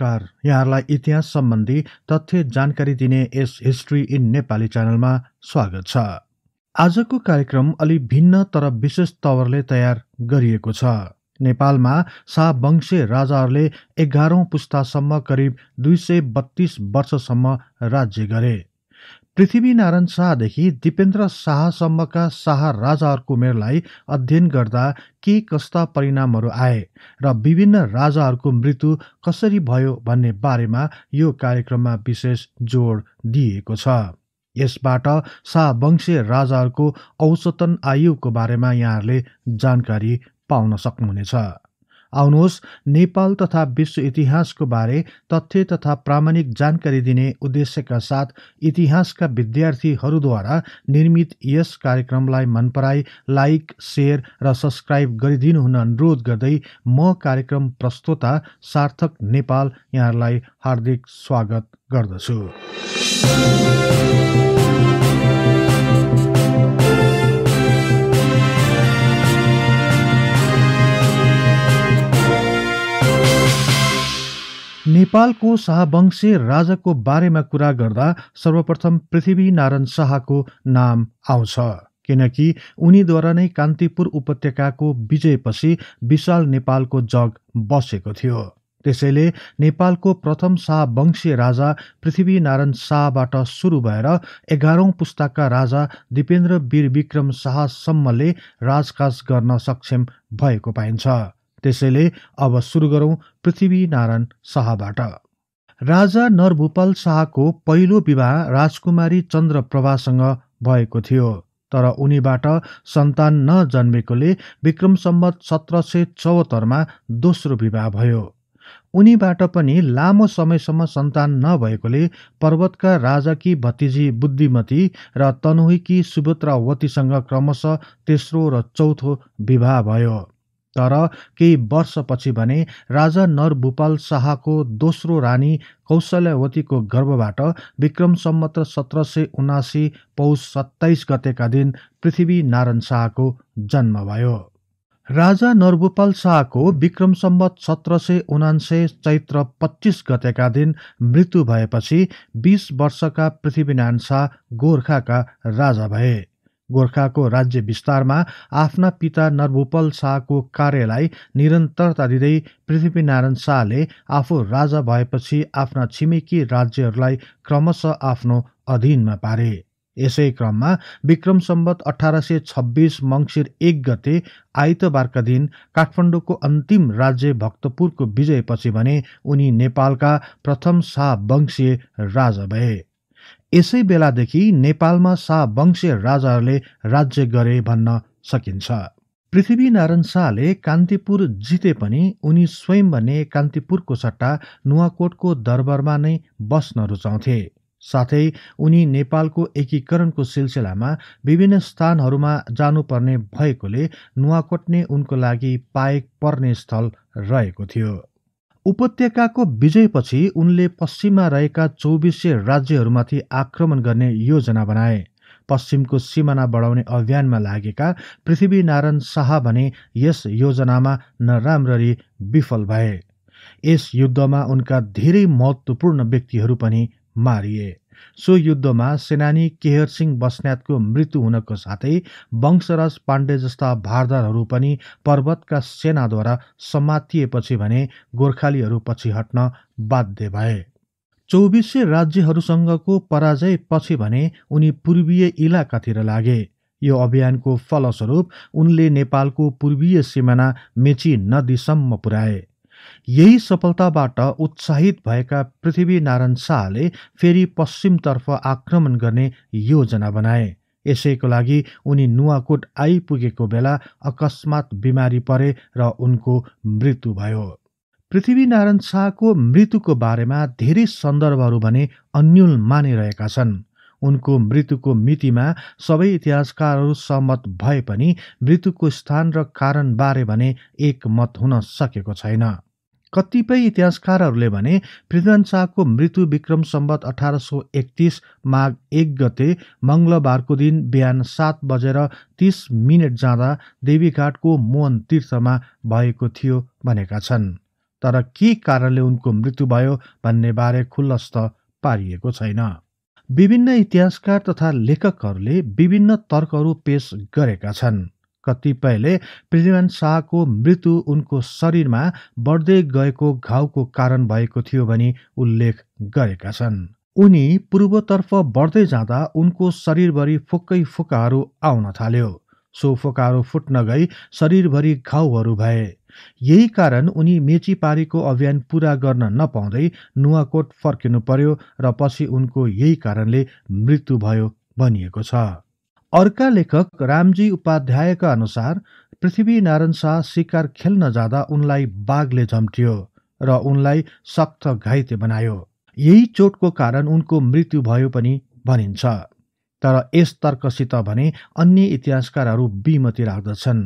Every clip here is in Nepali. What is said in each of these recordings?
नमस्कार, यहाँलाई इतिहास सम्बन्धी तथ्य जानकारी दिने यस हिस्ट्री इन नेपाली च्यानलमा स्वागत छ। आजको कार्यक्रम अलि भिन्न तर विशेष तवरले तयार गरिएको छ। नेपालमा शाहवंशीय राजाहरूले 11औं पुस्तासम्म करिब 232 वर्षसम्म राज्य गरे। पृथ्वीनारायण शाहदेखि दिपेन्द्र शाहसम्मका शाह राजाहरूको उमेरलाई अध्ययन गर्दा के कस्ता परिणामहरू आए र विभिन्न राजाहरूको मृत्यु कसरी भयो भन्ने बारेमा यो कार्यक्रममा विशेष जोड दिएको छ। यसबाट शाहवंशीय राजाहरूको औसतन आयुको बारेमा यहाँहरूले जानकारी पाउन सक्नुहुनेछ। आउनुहोस्, नेपाल तथा विश्व इतिहासको बारे तथ्य तथा प्रामाणिक जानकारी दिने उद्देश्यका साथ इतिहासका विद्यार्थीहरूद्वारा निर्मित यस कार्यक्रमलाई मन पराई लाइक, शेयर र सब्स्क्राइब गरिदिनु हुन अनुरोध गर्दै म कार्यक्रम प्रस्तोता सार्थक नेपाल यहाँलाई हार्दिक स्वागत गर्दछु। नेपालको शाहवंशीय राजाको बारेमा कुरा गर्दा सर्वप्रथम पृथ्वीनारायण शाहको नाम आउँछ, किनकि उनीद्वारा नै कान्तिपुर उपत्यकाको विजयपछि विशाल नेपालको जग बसेको थियो। त्यसैले नेपालको प्रथम शाहवंशीय राजा पृथ्वीनारायण शाहबाट सुरु भएर 11औं पुस्ताका राजा दिपेन्द्र वीर विक्रम शाहसम्मले राजकाज गर्न सक्षम भएको पाइन्छ। त्यसैले अब सुरु गरौं पृथ्वीनारायण शाहबाट। राजा नरभूपाल शाहको पहिलो विवाह राजकुमारी चन्द्रप्रभासँग भएको थियो, तर उनीबाट सन्तान नजन्मेकोले विक्रम सम्वत 1774 दोस्रो विवाह भयो। उनीबाट पनि लामो समयसम्म सन्तान नभएकोले पर्वतका राजाकी भतिजी बुद्धिमती र तनहुईकी सुभद्रावतीसँग क्रमशः तेस्रो र चौथो विवाह भयो। तर केही वर्षपछि भने राजा नरभूपाल शाहको दोस्रो रानी कौशल्यावतीको गर्भबाट विक्रम सम्वत 1779 पौष 27 गतेका दिन पृथ्वीनारायण शाहको जन्म भयो। राजा नरभूपाल शाहको विक्रम सम्वत 1779 चैत्र 25 गतेका दिन मृत्यु भएपछि 20 वर्षका पृथ्वीनारायण शाह गोर्खाका राजा भए। गोर्खाको राज्य विस्तारमा आफ्ना पिता नरभूपाल शाहको कार्यलाई निरन्तरता दिँदै पृथ्वीनारायण शाहले आफू राजा भएपछि आफ्ना छिमेकी राज्यहरूलाई क्रमशः आफ्नो अधीनमा पारे। यसै क्रममा विक्रम सम्वत 1826 मङ्सिर 1 गते आइतबारका दिन काठमाडौँको अन्तिम राज्य भक्तपुरको विजयपछि भने उनी नेपालका प्रथम शाहवंशीय राजा भए। यसै बेलादेखि नेपालमा शाहवंशीय राजाहरूले राज्य गरे भन्न सकिन्छ। पृथ्वीनारायण शाहले कान्तिपुर जिते पनि उनी स्वयं भने कान्तिपुरको सट्टा नुवाकोटको दरबारमा नै बस्न रुचाउँथे। साथै उनी नेपालको एकीकरणको सिलसिलामा विभिन्न स्थानहरूमा जानुपर्ने भएकोले नुवाकोट नै उनको लागि पाएक पर्ने स्थल रहेको थियो। उपत्यकाको विजयपछि उनले पश्चिममा रहेका 24 राज्यहरूमाथि आक्रमण गर्ने योजना बनाए। पश्चिमको सिमाना बढाउने अभियानमा लागेका पृथ्वीनारायण शाह भने यस योजनामा नराम्ररी विफल भए। यस युद्धमा उनका धेरै महत्त्वपूर्ण व्यक्तिहरू पनि मारिए। सो युद्धमा सेनानी केहर सिंह बस्नेतको मृत्यु हुनको साथै वंशराज पाण्डे जस्ता भारदारहरू पनि पर्वतका सेनाद्वारा समातिएपछि भने गोर्खालीहरू पछि हट्न बाध्य भए। 24 राज्यहरूसँगको पराजय पछि भने उनी पूर्वीय इलाकातिर लागे। यो अभियानको फलस्वरूप उनले नेपालको पूर्वीय सिमाना मेची नदीसम्म पुर्याए। यही सफलताबाट उत्साहित भएका पृथ्वीनारायण शाहले फेरि पश्चिमतर्फ आक्रमण गर्ने योजना बनाए। यसैको लागि उनी नुवाकोट आइपुगेको बेला अकस्मात बिमारी परे र उनको मृत्यु भयो। पृथ्वीनारायण शाहको मृत्युको बारेमा धेरै सन्दर्भहरू भने अन्यल मानिरहेका छन्। उनको मृत्युको मितिमा सबै इतिहासकारहरू सहमत भए पनि मृत्युको स्थान र कारण बारे भने एक मत हुन सकेको छैन। कतिपय इतिहासकारहरूले भने पृथ्वीनारायण शाहको मृत्यु विक्रम सम्वत 1831 माघ 1 गते मंगलबारको दिन बिहान 7:30 जाँदा देवीघाटको मोहन तीर्थमा भएको थियो भनेका छन्। तर के कारणले उनको मृत्यु भयो भन्ने बारे खुल्लस्त पारिएको छैन। विभिन्न इतिहासकार तथा लेखकहरूले विभिन्न तर्कहरू पेश गरेका छन्। कतिपयले पृथ्वीनारायण शाहको मृत्यु उनको शरीरमा बढ्दै गएको घाउको कारण भएको थियो भनी उल्लेख गरेका छन्। उनी पूर्वतर्फ बढ्दै जाँदा उनको शरीरभरि फुक्कै फुक्काहरू आउन थाल्यो। सो फुक्काहरू फुट्न गई शरीरभरि घाउहरू भए। यही कारण उनी मेचीपारीको अभियान पूरा गर्न नपाउँदै नुवाकोट फर्किनु पर्यो र पछि उनको यही कारणले मृत्यु भयो भनिएको छ। अर्का लेखक रामजी उपाध्यायका अनुसार पृथ्वीनारायण शाह शिकार खेल्न जाँदा उनलाई बाघले झम्ट्यो र उनलाई सख्त घाइते बनायो। यही चोटको कारण उनको मृत्यु भयो पनि भनिन्छ। तर यस तर्कसित भने अन्य इतिहासकारहरू विमति राख्दछन्।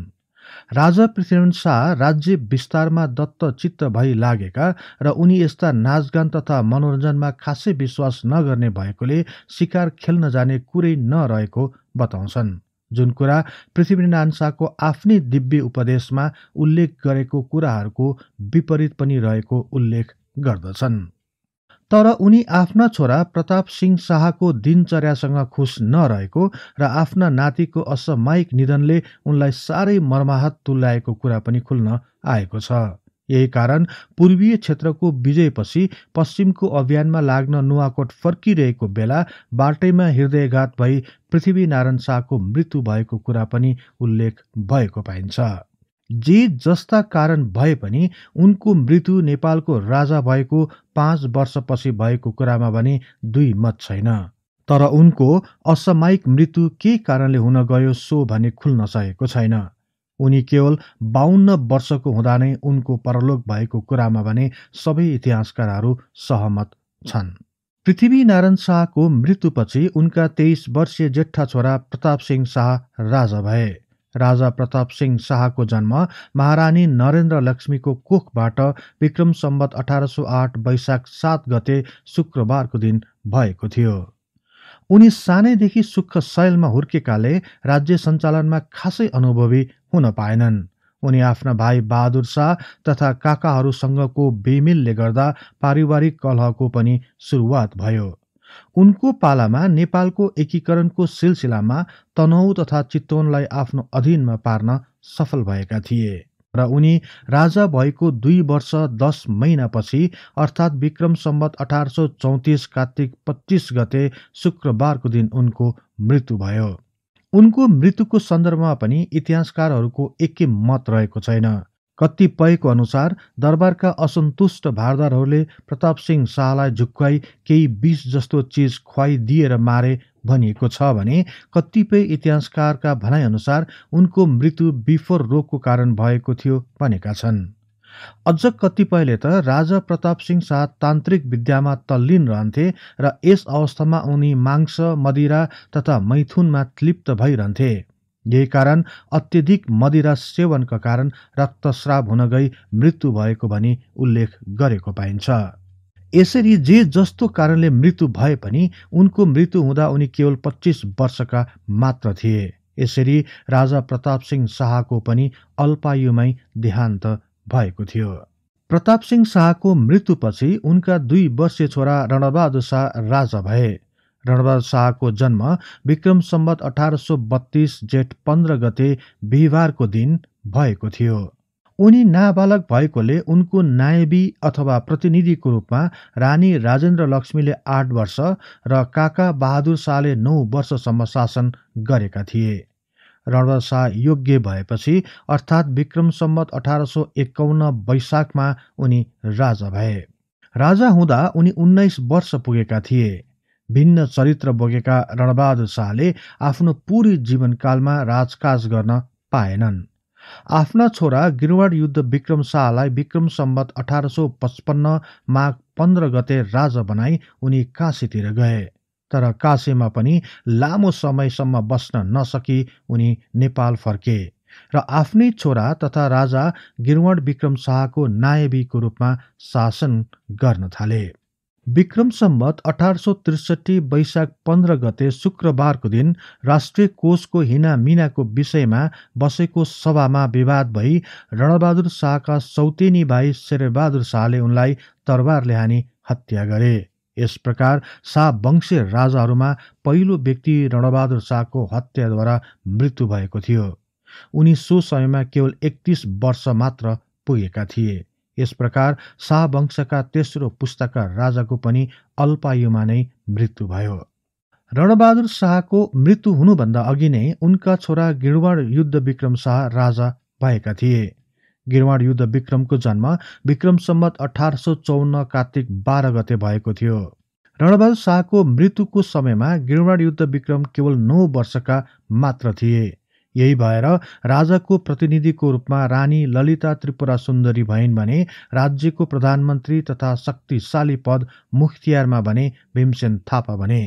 राजा पृथ्वीनारायण शाह राज्य विस्तारमा दत्तचित्त भई लागेका र उनी यस्ता नाचगान तथा मनोरञ्जनमा खासै विश्वास नगर्ने भएकोले शिकार खेल्न जाने कुरै नरहेको बताउँछन्, जुन कुरा पृथ्वीनारायण शाहको आफ्नै दिव्य उपदेशमा उल्लेख गरेको कुराहरूको विपरीत पनि रहेको उल्लेख गर्दछन्। तर उनी आफ्ना छोरा प्रताप सिंह शाहको दिनचर्यासँग खुश नरहेको र आफ्ना नातिको असामयिक निधनले उनलाई साह्रै मर्माहत तुल्याएको कुरा पनि खुल्न आएको छ। यही कारण पूर्वीय क्षेत्रको विजयपछि पश्चिमको अभियानमा लाग्न नुवाकोट फर्किरहेको बेला बाटैमा हृदयघात भई पृथ्वीनारायण शाहको मृत्यु भएको कुरा पनि उल्लेख भएको पाइन्छ। जे जस्ता कारण भए पनि उनको मृत्यु नेपालको राजा भएको 5 वर्षपछि भएको कुरामा भने दुई मत छैन। तर उनको असामयिक मृत्यु के कारणले हुन गयो सो भने खुल्न सकेको छैन। उनी केवल 52 वर्षको हुँदा नै उनको परलोक भएको कुरामा भने सबै इतिहासकारहरू सहमत छन्। पृथ्वीनारायण शाहको मृत्युपछि उनका 23 वर्षीय जेठा छोरा प्रताप सिंह शाह राजा भए। राजा प्रताप सिंह शाहको जन्म महारानी नरेन्द्र लक्ष्मीको कोखबाट विक्रम सम्वत 1808 वैशाख 7 गते शुक्रबारको दिन भएको थियो। उनी सानैदेखि सुख शैलमा हुर्केकाले राज्य सञ्चालनमा खासै अनुभवी हुन पाएनन्। उनी आफ्ना भाइ बहादुर शाह तथा काकाहरूसँगको बेमेलले गर्दा पारिवारिक कलहको पनि सुरुवात भयो। उनको पालामा नेपालको एकीकरणको सिलसिलामा तनहुँ तथा चितवनलाई आफ्नो अधीनमा पार्न सफल भएका थिए र उनी राजा भएको 2 वर्ष 10 महिनापछि अर्थात् विक्रम सम्वत 1834 कार्तिक 25 गते शुक्रबारको दिन उनको मृत्यु भयो। उनको मृत्युको सन्दर्भमा पनि इतिहासकारहरूको एकै मत रहेको छैन। कतिपयको अनुसार दरबारका असन्तुष्ट भारदारहरूले प्रताप सिंह शाहलाई झुक्काई केही विष जस्तो चिज खुवाइदिएर मारे भनिएको छ भने कतिपय इतिहासकारका भनाइअनुसार उनको मृत्यु बिफोर रोगको कारण भएको थियो भनेका छन्। अझ कतिपयले त राजा प्रताप सिंह शाह तान्त्रिक विद्यामा तल्लीन रहन्थे र यस अवस्थामा उनी मांस, मदिरा तथा मैथुनमा लिप्त भइरहन्थे। यही कारण अत्यधिक मदिरा सेवनका कारण रक्तस्राव हुन गई मृत्यु भएको भनी उल्लेख गरेको पाइन्छ। यसरी जे जस्तो कारणले मृत्यु भए पनि उनको मृत्यु हुँदा उनी केवल 25 वर्षका मात्र थिए। यसरी राजा प्रताप सिंह शाहको पनि अल्पायुमै देहान्त भएको थियो। प्रताप सिंह शाहको मृत्युपछि उनका 2 वर्षीय छोरा रणबहादुर शाह राजा भए। रणबहादुर शाहको जन्म विक्रम सम्वत 1832 जेठ 15 गते बिहिबारको दिन भएको थियो। उनी नाबालक भएकोले उनको नायबी अथवा प्रतिनिधिको रूपमा रानी राजेन्द्र लक्ष्मीले 8 वर्ष र काका बहादुर शाहले 9 वर्षसम्म शासन गरेका थिए। रणबहादुर शाह योग्य भएपछि अर्थात् विक्रम सम्वत 1851 वैशाखमा उनी राजा भए। राजा हुँदा उनी 19 वर्ष पुगेका थिए। भिन्न चरित्र बोकेका रणबहादुर शाहले आफ्नो पूरी जीवनकालमा राजकाज गर्न पाएनन्। आफ्ना छोरा गिरवाड युद्ध विक्रम शाहलाई विक्रम सम्वत 1855 माघ 15 गते राजा बनाई उनी काशीतिर गए। तर काशीमा पनि लामो समयसम्म बस्न नसकी उनी नेपाल फर्के र आफ्नै छोरा तथा राजा गिरवाड विक्रम शाहको नायबीको रूपमा शासन गर्न थाले। विक्रम सम्वत 1863 वैशाख 15 गते शुक्रबारको दिन राष्ट्रिय कोषको हिनामिनाको विषयमा बसेको सभामा विवाद भई रणबहादुर शाहका सौतेनी भाइ शेरबहादुर शाहले उनलाई तरबारले हानी हत्या गरे। यस प्रकार शाह वंशीय राजाहरूमा पहिलो व्यक्ति रणबहादुर शाहको हत्याद्वारा मृत्यु भएको थियो। उनी सो समयमा केवल 31 वर्ष मात्र पुगेका थिए। यस प्रकार शाह वंशका तेस्रो पुस्ताका राजाको पनि अल्पायुमा नै मृत्यु भयो। रणबहादुर शाहको मृत्यु हुनुभन्दा अघि नै उनका छोरा गिणवाड युद्ध विक्रम शाह राजा भएका थिए। गिणवाड युद्ध विक्रमको जन्म विक्रम सम्वत 1854 कार्तिक 12 गते भएको थियो। रणबहादुर शाहको मृत्युको समयमा गिणवाड युद्ध विक्रम केवल 9 वर्षका मात्र थिए। यही भएर राजाको प्रतिनिधिको रूपमा रानी ललिता त्रिपुरा सुन्दरी भइन् भने राज्यको प्रधानमन्त्री तथा शक्तिशाली पद मुख्तियारमा भने भीमसेन थापा बने।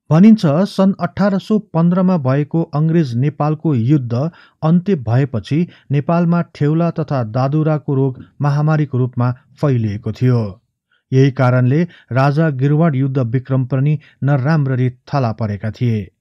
भनिन्छ सन् 1815 मा भएको अंग्रेज नेपालको युद्ध अन्त्य भएपछि नेपालमा ठेउला तथा दादुराको रोग महामारीको रूपमा फैलिएको थियो। यही कारणले राजा गिणवाड युद्ध विक्रम पनि नराम्ररी थला परेका थिए।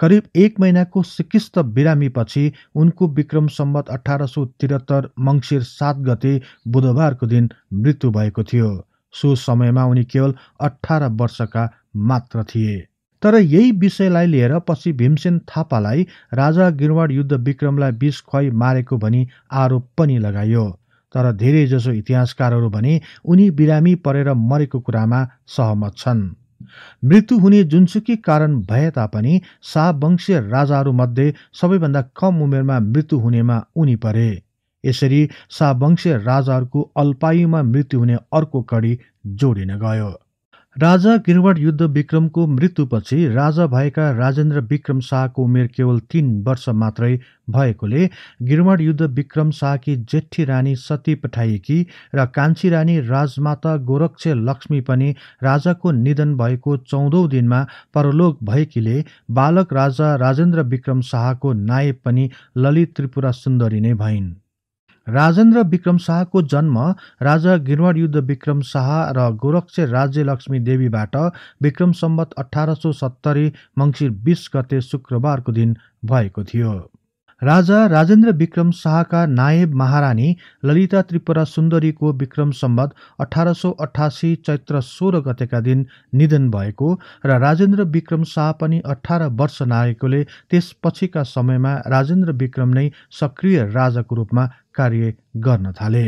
करिब 1 महिनाको सिकिस्त बिरामीपछि उनको विक्रम सम्वत 1873 मङ्सिर 7 गते बुधबारको दिन मृत्यु भएको थियो। सो समयमा उनी केवल 18 वर्षका मात्र थिए। तर यही विषयलाई लिएर पछि भीमसेन थापालाई राजा गिणवाड युद्ध विक्रमलाई विष खुवाई मारेको भनी आरोप पनि लगाइयो। तर धेरैजसो इतिहासकारहरू भने उनी बिरामी परेर मरेको कुरामा सहमत छन्। मृत्यु हुने जुनसुकै कारण भए तापनि शाह वंशीय राजाहरूमध्ये सबैभन्दा कम उमेरमा मृत्यु हुनेमा उनी परे। यसरी शाह वंशीय राजाहरूको अल्पायुमा मृत्यु हुने अर्को कडी जोडिन गयो। राजा गिणवाड युद्ध विक्रमको मृत्युपछि राजा भएका राजेन्द्र विक्रम शाहको उमेर केवल 3 वर्ष मात्रै भएकोले गिणवाड युद्ध विक्रम शाहकी जेठी रानी सती पठाइएकी र कान्छी रानी राजमाता गोरक्ष लक्ष्मी पनि राजाको निधन भएको 14औं दिनमा परलोक भएकीले बालक राजा राजेन्द्र विक्रम शाहको नायब पनि ललित त्रिपुरा सुन्दरी नै भइन्। राजेन्द्र विक्रम शाहको जन्म राजा गिणवाड युद्ध विक्रम शाह र गोरक्ष राज्यलक्ष्मी देवीबाट विक्रम सम्वत 1870 मङ्सिर 20 गते शुक्रबारको दिन भएको थियो। राजा राजेन्द्र विक्रम शाहका नायब महारानी ललिता त्रिपुरा सुन्दरीको विक्रम सम्वत 1888 चैत्र 16 गतेका दिन निधन भएको र राजेन्द्र विक्रम शाह पनि 18 वर्ष नागेकोले त्यसपछिका समयमा राजेन्द्र विक्रम नै सक्रिय राजाको रूपमा कार्य गर्न थाले।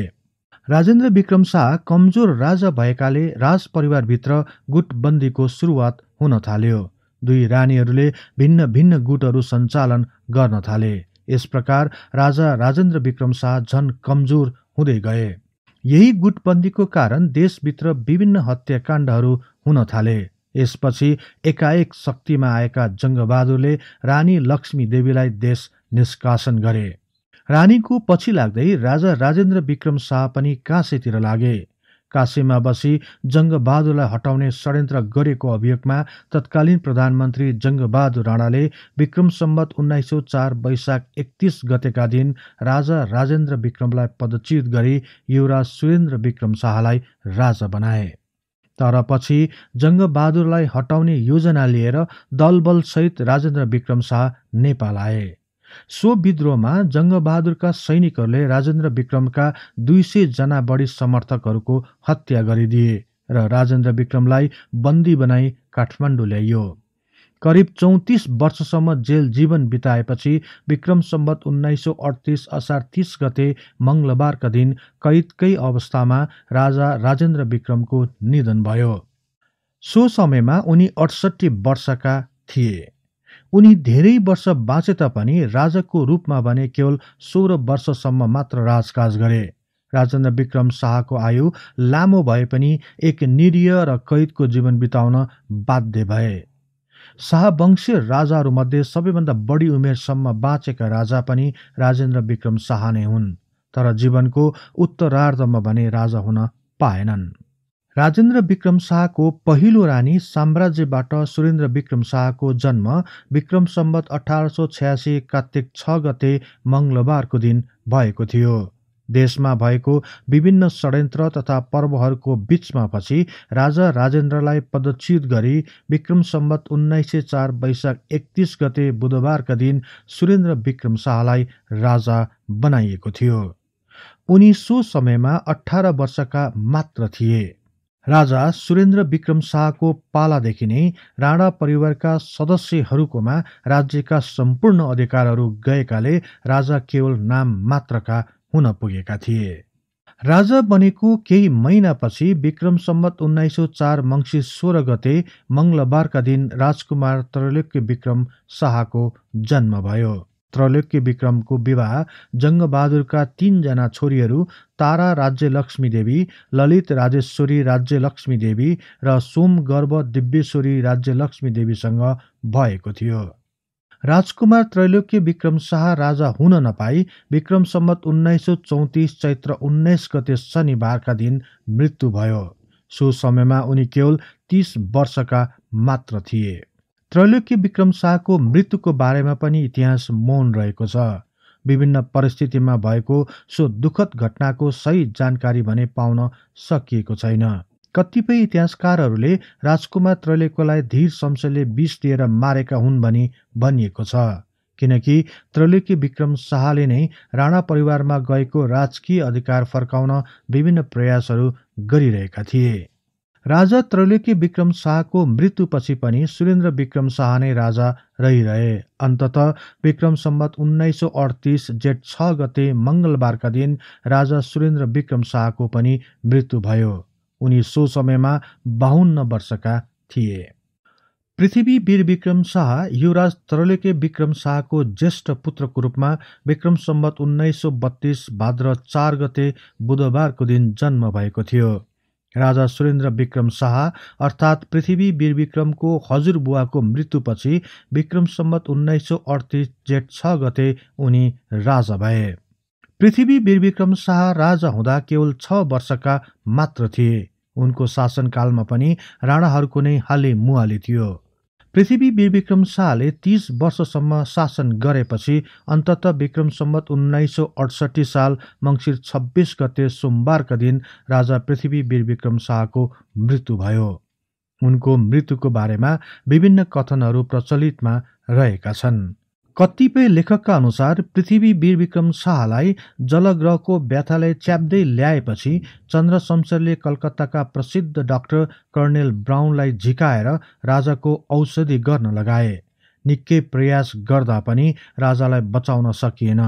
राजेन्द्र विक्रम शाह कमजोर राजा भएकाले राज परिवारभित्र गुटबन्दीको सुरुवात हुन थाल्यो। दुई रानीहरूले भिन्न भिन्न गुटहरू सञ्चालन गर्न थाले। यस प्रकार राजा राजेन्द्र विक्रम शाह झन कमजोर हुँदै गए। यही गुटबन्दीको कारण देशभित्र विभिन्न हत्याकाण्डहरू हुन थाले। यसपछि एकाएक शक्तिमा आएका जङ्गबहादुरले रानी लक्ष्मी देवीलाई देश निष्कासन गरे। रानीको पछि लाग्दै राजा राजेन्द्र विक्रम शाह पनि काशीतिर लागे। काशीमा बसी जङ्गबहादुरलाई हटाउने षड्यन्त्र गरेको अभियोगमा तत्कालीन प्रधानमन्त्री जङ्गबहादुर राणाले विक्रम सम्वत 1904 वैशाख 31 गतेका दिन राजा राजेन्द्र विक्रमलाई पदच्युत गरी युवराज सुरेन्द्र विक्रम शाहलाई राजा बनाए। तर पछि जङ्गबहादुरलाई हटाउने योजना लिएर दलबलसहित राजेन्द्र विक्रम शाह नेपाल आए। सो विद्रोहमा जङ्गबहादुरका सैनिकहरूले राजेन्द्र विक्रमका 200 जना बढी समर्थकहरूको हत्या गरिदिए र राजेन्द्र विक्रमलाई बन्दी बनाई काठमाडौँ ल्याइयो। करिब 34 वर्षसम्म जेल जीवन बिताएपछि विक्रम सम्वत 1938 असार 30 गते मङ्गलबारका दिन कैदकै अवस्थामा राजा राजेन्द्र विक्रमको निधन भयो। सो समयमा उनी 68 वर्षका थिए। उनी धेरै वर्ष बाँचे तापनि राजाको रूपमा भने केवल 16 वर्षसम्म मात्र राजकाज गरे। राजेन्द्र विक्रम शाहको आयु लामो भए पनि एक निरीह र कैदको जीवन बिताउन बाध्य भए। शाह वंशीय राजाहरूमध्ये सबैभन्दा बढी उमेरसम्म बाँचेका राजा पनि राजेन्द्र विक्रम शाह नै हुन्। तर जीवनको उत्तरार्धमा भने राजा हुन पाएनन्। राजेन्द्र विक्रम शाहको पहिलो रानी साम्राज्यबाट सुरेन्द्र विक्रम शाहको जन्म विक्रम सम्वत 1886 कार्तिक 6 गते मङ्गलबारको दिन भएको थियो। देशमा भएको विभिन्न षड्यन्त्र तथा पर्वहरूको बीचमा पछि राजा राजेन्द्रलाई पदच्युत गरी विक्रम सम्वत 1904 वैशाख 31 गते बुधबारका दिन सुरेन्द्र विक्रम शाहलाई राजा बनाइएको थियो। उनी सो समयमा 18 वर्षका मात्र थिए। राजा सुरेन्द्र विक्रम शाहको पालादेखि नै राणा परिवारका सदस्यहरूकोमा राज्यका सम्पूर्ण अधिकारहरू गएकाले राजा केवल नाम मात्रका हुन पुगेका थिए। राजा बनेको केही महिनापछि विक्रम सम्वत 1904 मङ्सिर 16 गते मंगलबारका दिन राजकुमार त्रैलोक्य विक्रम शाहको जन्म भयो। त्रैलोक्य विक्रमको विवाह जङ्गबहादुरका 3 जना छोरीहरू तारा राज्यलक्ष्मी देवी, ललित राजेश्वरी राज्यलक्ष्मी देवी र सोमगर्भ दिव्येश्वरी राज्यलक्ष्मी देवीसँग भएको थियो। राजकुमार त्रैलोक्य विक्रम शाह राजा हुन नपाई विक्रम सम्वत 1934 चैत्र 19 गते शनिबारका दिन मृत्यु भयो। सो समयमा उनी केवल 30 वर्षका मात्र थिए। त्रैलोक्य विक्रम शाहको मृत्युको बारेमा पनि इतिहास मौन रहेको छ। विभिन्न परिस्थितिमा भएको सो दुःखद घटनाको सही जानकारी भने पाउन सकिएको छैन। कतिपय इतिहासकारहरूले राजकुमार त्रैलोक्यलाई धीर शमशेरले विष दिएर मारेका हुन् भनी भनिएको छ, किनकि त्रैलोक्य विक्रम शाहले नै राणा परिवारमा गएको राजकीय अधिकार फर्काउन विभिन्न प्रयासहरू गरिरहेका थिए। राजा त्रैलोक्य विक्रम शाहको मृत्युपछि पनि सुरेन्द्र विक्रम शाह नै राजा रहिरहे। अन्ततः विक्रम सम्वत 1938 जेठ 6 गते मंगलबारका दिन राजा सुरेन्द्र विक्रम शाहको पनि मृत्यु भयो। उनी सो समयमा 52 वर्षका थिए। पृथ्वी वीर विक्रम शाह युवराज त्रैलोक्य विक्रम शाहको ज्येष्ठ पुत्रको रूपमा विक्रम सम्वत 1932 भाद्र 4 गते बुधबारको दिन जन्म भएको थियो। राजा सुरेन्द्र विक्रम शाह अर्थात् पृथ्वी वीर विक्रमको हजुरबुवाको मृत्युपछि विक्रम सम्वत 1938 जेठ 6 गते उनी राजा भए। पृथ्वी वीर विक्रम शाह राजा हुँदा केवल 6 वर्षका मात्र थिए। उनको शासनकालमा पनि राणाहरूको नै हालिमुहाली थियो। पृथ्वी वीर विक्रम शाहले 30 वर्षसम्म शासन गरेपछि अन्ततः विक्रम सम्वत 1968 साल मङ्सिर 26 गते सोमबारका दिन राजा पृथ्वी वीर विक्रम शाहको मृत्यु भयो। उनको मृत्युको बारेमा विभिन्न कथनहरू प्रचलितमा रहेका छन्। कतिपय लेखकका अनुसार पृथ्वी वीर विक्रम शाहलाई जलग्रहको व्यथाले च्याप्दै ल्याएपछि चन्द्र शमशेरले कलकत्ताका प्रसिद्ध डाक्टर कर्नेल ब्राउनलाई झिकाएर राजाको औषधि गर्न लगाए। निकै प्रयास गर्दा पनि राजालाई बचाउन सकिएन।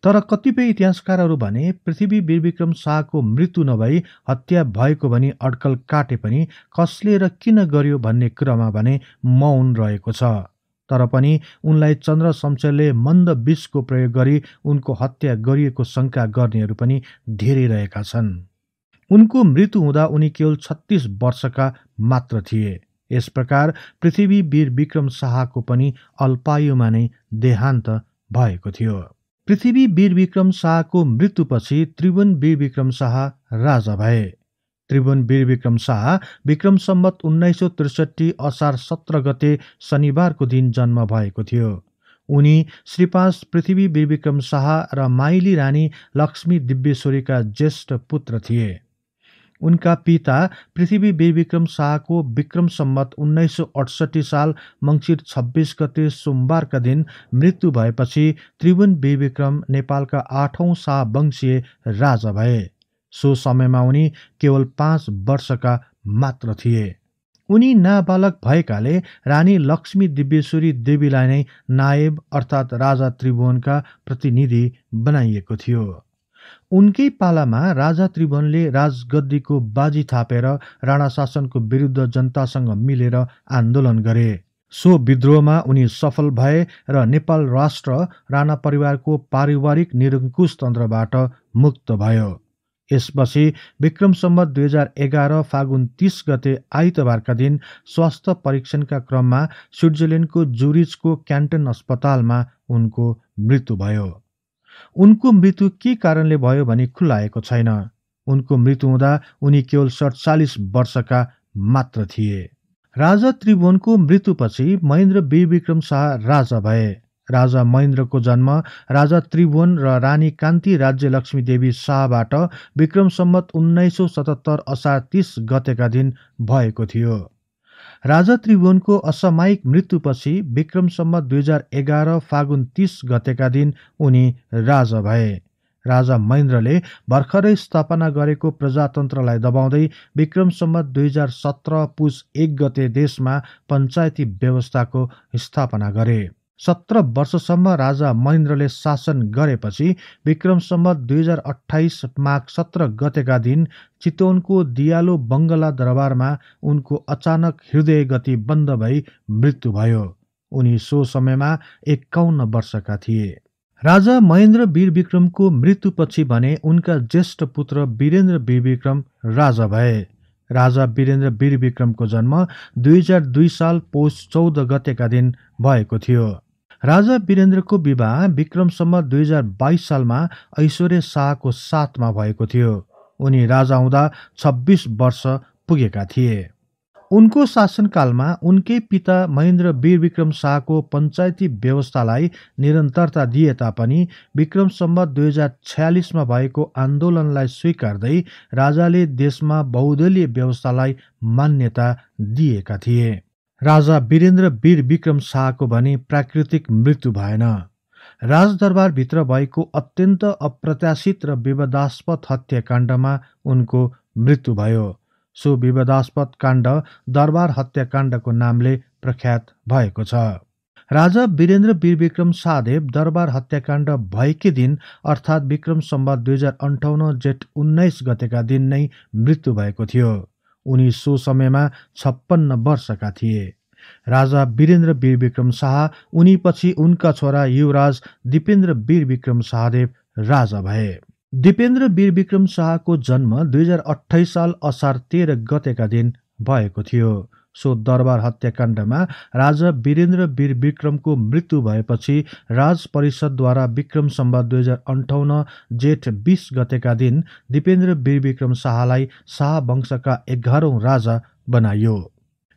तर कतिपय इतिहासकारहरू भने पृथ्वी वीर विक्रम शाहको मृत्यु नभई हत्या भएको भनी अड्कल काटे पनि कसले र किन गर्यो भन्ने कुरामा भने मौन रहेको छ। तर पनि उनलाई चन्द्र शमशेरले मन्द विषको प्रयोग गरी उनको हत्या गरिएको शङ्का गर्नेहरू पनि धेरै रहेका छन्। उनको मृत्यु हुँदा उनी केवल 36 वर्षका मात्र थिए। यस प्रकार पृथ्वी वीर विक्रम शाहको पनि अल्पायुमा नै देहान्त भएको थियो। पृथ्वी वीर विक्रम शाहको मृत्युपछि त्रिभुवन वीर विक्रम शाह राजा भए। त्रिभुवन वीर विक्रम शाह विक्रम सम्वत 1963 असार 17 गते शनिबारको दिन जन्म भएको थियो। उनी श्रीपास पृथ्वी वीर विक्रम शाह र माइली रानी लक्ष्मी दिव्येश्वरीका ज्येष्ठ पुत्र थिए। उनका पिता पृथ्वी वीर विक्रम शाहको विक्रम सम्वत 1968 साल मङ्सिर 26 गते सोमबारका दिन मृत्यु भएपछि त्रिभुवन वीर विक्रम नेपालका 8औं शाह वंशीय राजा भए। सो समयमा उनी केवल 5 वर्षका मात्र थिए। उनी नाबालक भएकाले रानी लक्ष्मी दिव्येश्वरी देवीलाई नै नायब अर्थात् राजा त्रिभुवनका प्रतिनिधि बनाइएको थियो। उनकै पालामा राजा त्रिभुवनले राजगद्दीको बाजी थापेर राणा शासनको विरुद्ध जनतासँग मिलेर आन्दोलन गरे। सो विद्रोहमा उनी सफल भए र नेपाल राष्ट्र राणा परिवारको पारिवारिक निरङ्कुश तन्त्रबाट मुक्त भयो। यसपछि विक्रम सम्वत 2011 फागुन 30 गते आइतबारका दिन स्वास्थ्य परीक्षणका क्रममा स्विट्जरल्यान्डको जुरिचको क्यान्टन अस्पतालमा उनको मृत्यु भयो। उनको मृत्यु के कारणले भयो भनी खुलाएको छैन। उनको मृत्यु हुँदा उनी केवल 47 वर्षका मात्र थिए। राजा त्रिभुवनको मृत्युपछि महेन्द्र वीर विक्रम शाह राजा भए। राजा महेन्द्रको जन्म राजा त्रिभुवन र रानी कान्ति राज्य लक्ष्मी देवी शाहबाट विक्रम सम्वत 1977 असार 30 गतेका दिन भएको थियो। राजा त्रिभुवनको असामयिक मृत्युपछि विक्रम सम्वत 2011 फागुन 30 गतेका दिन उनी राजा भए। राजा महेन्द्रले भर्खरै स्थापना गरेको प्रजातन्त्रलाई दबाउँदै विक्रम सम्वत 2017 पुस 1 गते देशमा पञ्चायती व्यवस्थाको स्थापना गरे। 17 वर्षसम्म राजा महेन्द्रले शासन गरेपछि विक्रम सम्वत 2028 माघ 17 गतेका दिन चितवनको दियालो बङ्गला दरबारमा उनको अचानक हृदय गति बन्द भई मृत्यु भयो। उनी सो समयमा 51 वर्षका थिए। राजा महेन्द्र वीर विक्रमको मृत्युपछि भने उनका ज्येष्ठ पुत्र वीरेन्द्र वीर विक्रम राजा भए। राजा वीरेन्द्र वीर विक्रमको जन्म 2002 साल पौष 14 गतेका दिन भएको थियो। राजा वीरेन्द्रको विवाह विक्रम सम्वत 2022 सालमा ऐश्वर्य शाहको साथमा भएको थियो। उनी राजा हुँदा 26 वर्ष पुगेका थिए। उनको शासनकालमा उनकै पिता महेन्द्र वीर विक्रम शाहको पञ्चायती व्यवस्थालाई निरन्तरता दिए तापनि विक्रम सम्वत 2046 मा भएको आन्दोलनलाई स्वीकार्दै राजाले देशमा बहुदलीय व्यवस्थालाई मान्यता दिएका थिए। राजा वीरेन्द्र वीर विक्रम शाहको भने प्राकृतिक मृत्यु भएन। राजदरबारभित्र भएको अत्यन्त अप्रत्याशित र विवादास्पद हत्याकाण्डमा उनको मृत्यु भयो। सो विवादास्पद काण्ड दरबार हत्याकाण्डको नामले प्रख्यात भएको छ। राजा वीरेन्द्र वीर विक्रम शाहदेव दरबार हत्याकाण्ड भएकै दिन अर्थात् विक्रम सम्वत 2058 जेठ 19 गतेका दिन नै मृत्यु भएको थियो। उनी सो समयमा 56 वर्षका थिए। राजा वीरेन्द्र वीर विक्रम शाह उनीपछि उनका छोरा युवराज दिपेन्द्र वीर विक्रम शाहदेव राजा भए। दिपेन्द्र वीर विक्रम शाहको जन्म 2028 साल असार 13 गतेका दिन भएको थियो। सो दरबार हत्याकाण्डमा राजा वीरेन्द्र वीर विक्रमको मृत्यु भएपछि राज परिषदद्वारा विक्रम सम्वत 2058 जेठ 20 गतेका दिन दिपेन्द्र वीर विक्रम शाहलाई शाह वंशका 11औं राजा बनाइयो।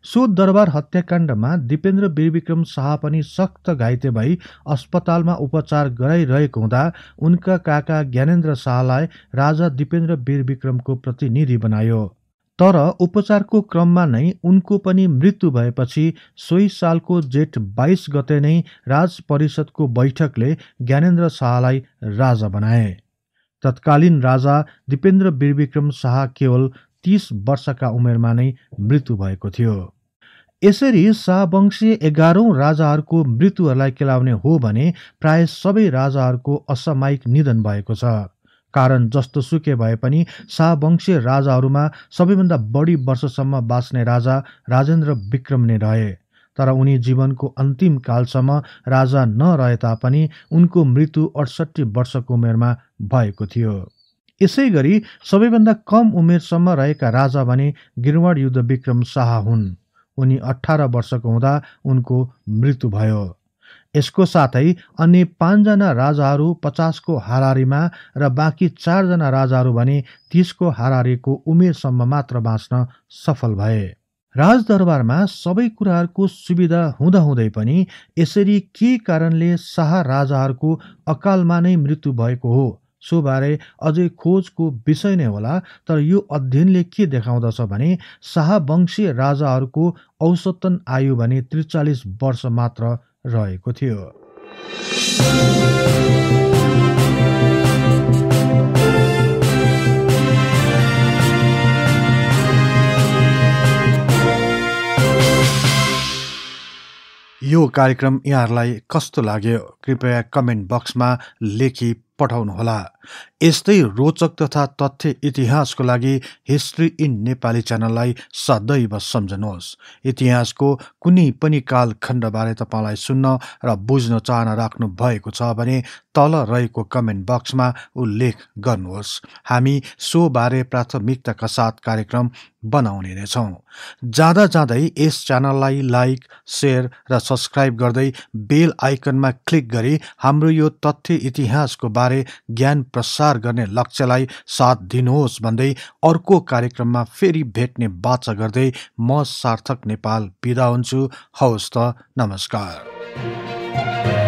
सो दरबार हत्याकाण्डमा दिपेन्द्र वीर विक्रम शाह पनि सख्त घाइते भई अस्पतालमा उपचार गराइरहेको हुँदा उनका काका ज्ञानेन्द्र शाहलाई राजा दिपेन्द्र वीर विक्रमको प्रतिनिधि बनायो। तर उपचारको क्रममा नै उनको पनि मृत्यु भएपछि सोही सालको जेठ 22 गते नै राज परिषदको बैठकले ज्ञानेन्द्र शाहलाई राजा बनाए। तत्कालीन राजा दिपेन्द्र वीर विक्रम शाह केवल 30 वर्षका उमेरमा नै मृत्यु भएको थियो। यसरी शाहवंशीय 11औं राजाहरूको मृत्युहरूलाई केलाउने हो भने प्राय सबै राजाहरूको असामयिक निधन भएको छ। कारण जस्तो सुकै भए पनि शाहवंशीय राजाहरूमा सबैभन्दा बढी वर्षसम्म बाँच्ने राजा राजेन्द्र विक्रम नै रहे। तर उनी जीवनको अन्तिम कालसम्म राजा नरहे तापनि उनको मृत्यु 68 वर्षको उमेरमा भएको थियो। यसै गरी सबैभन्दा कम उमेरसम्म रहेका राजा भने गिरवाड युद्ध विक्रम शाह हुन्। उनी 18 वर्षको हुँदा उनको मृत्यु भयो। यसको साथै अन्य 5 जना राजाहरू 50 को हाराहारीमा र बाँकी 4 जना राजाहरू भने 30 को हाराहारीको उमेरसम्म मात्र बाँच्न सफल भए। राजदरबारमा सबै कुराहरूको सुविधा हुँदाहुँदै पनि यसरी के कारणले शाह राजाहरूको अकालमा नै मृत्यु भएको हो सो बारे अझै खोजको विषय नै होला। तर यो अध्ययनले के देखाउँदछ भने शाहवंशीय राजाहरूको औसतन आयु भने 43 वर्ष मात्र रहेको थियो। यो कार्यक्रम यहाँहरूलाई कस्तो लाग्यो कृपया कमेन्ट बक्समा लेखी पठाउनुहोला। यस्तै रोचक तथा तथ्य इतिहासको लागि हिस्ट्री इन नेपाली च्यानललाई सदैव सम्झनुहोस्। इतिहासको कुनै पनि कालखण्डबारे तपाईँलाई सुन्न र बुझ्न चाहना राख्नु भएको छ भने तल रहेको कमेन्ट बक्समा उल्लेख गर्नुहोस्। हामी सो बारे प्राथमिकताका साथ कार्यक्रम बनाउने नै छौँ। जाँदा जाँदै यस च्यानललाई लाइक, शेयर र सब्स्क्राइब गर्दै बेल आइकनमा क्लिक गरी हाम्रो यो तथ्य इतिहासको बारे ज्ञान प्रसार गर्ने लक्ष्यलाई साथ दिनुहोस् भन्दै अर्को कार्यक्रममा फेरि भेट्ने बाचा गर्दै म सार्थक नेपाल बिदा हुन्छु। हवस् त, नमस्कार।